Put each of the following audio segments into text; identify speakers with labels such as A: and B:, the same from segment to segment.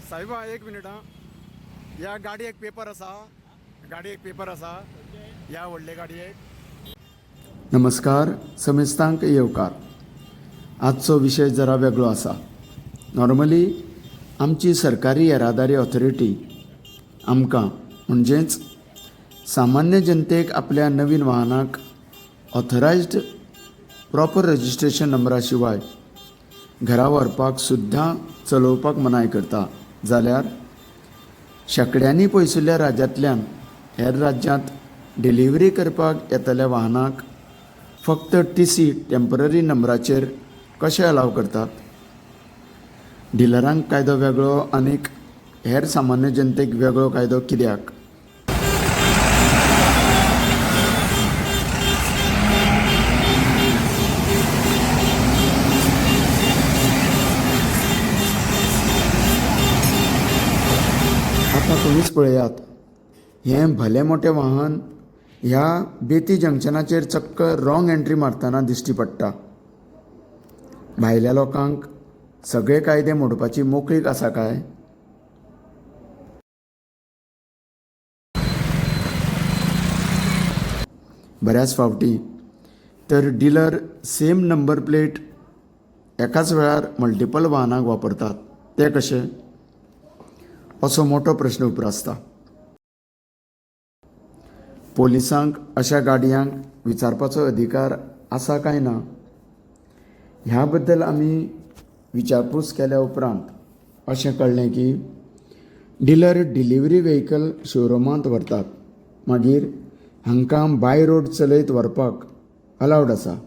A: साहेबा एक मिनिट हां. या गाडी एक पेपर असा, गाडी एक पेपर असा, या व्हडले गाडी एक. नमस्कार, समेस्तांक येवकार. आजचो विशय जरा वेगळो आसा. नॉर्मली आमची सरकारी येरादारी ऑथॉरिटी आमकां म्हणजेच सामान्य जनतेक आपल्या नवीन वाहनाक ऑथरायज्ड प्रॉपर रजिस्ट्रेशन नंबरा शिवाय घरा व्हरपाक सुद्दां चलोवपाक मनाय करता. जाल्यार शेकड्यांनी पयसुल्ल्या राज्यांतल्यान हेर राज्यांत डिलिव्हरी करपाक येतल्या वाहनाक फक्त TC टेम्पररी नंबराचेर कशें अलाव करतात? डिलरांक कायदो वेगळो आनीक हेर सामान्य जनतेक वेगळो कायदो कित्याक? आतां तुमीच पळयात, हें भलें मोटें वाहन ह्या बेती जंक्शनाचेर चक्क रॉंग एंट्री मारतना दिश्टी पडटा. भायल्या लोकांक सगळे कायदे मोडपाची मोकळीक आसा काय? बऱ्याच फावटी तर डीलर सेम नंबर प्लेट एकाच वेळार मल्टिपल वाहनांक वापरतात. ते कशें? असो मोठो प्रश्न उप्रासता. पोलिसांक अशा गाडयांक विचारपाचो अधिकार आसा काय ना, ह्या बद्दल आमी विचारपूस केल्या उपरांत अशें कळ्ळें की डीलर डिलिव्हरी व्हेहिकल शोरुमांत व्हरतात, मागीर हांकां बाय रोड चलयत व्हरपाक अलावड आसा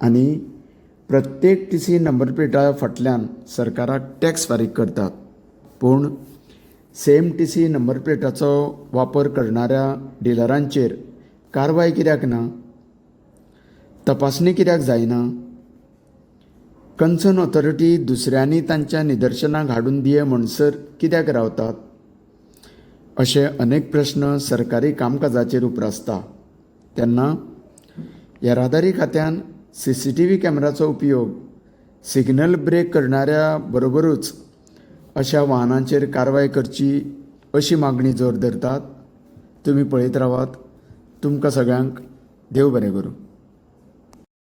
A: आनी प्रत्येक TC नंबर प्लेटा फाटल्यान सरकाराक टॅक्स फारीक करतात. पूण सेम TC नंबर प्लेटाचो वापर करणाऱ्या डिलरांचेर कारवाय कित्याक ना? तपासणी कित्याक जायना? कन्सर्न ऑथॉरिटी दुसऱ्यांनी तांच्या निदर्शनाक हाडून दिये म्हणसर कित्याक रावतात? अशे अनेक प्रश्न सरकारी कामकाजाचेर उप्रासता. तेन्ना येरादारी खात्यान CCTV कॅमेराचो उपयोग सिग्नल ब्रेक करणाऱ्या बरोबरूच अशा वाहनांचेर कारवाय करची अशी मागणी जोर धरतात. तुमी पळयत रावात. तुमकां सगळ्यांक देव बरें करूं.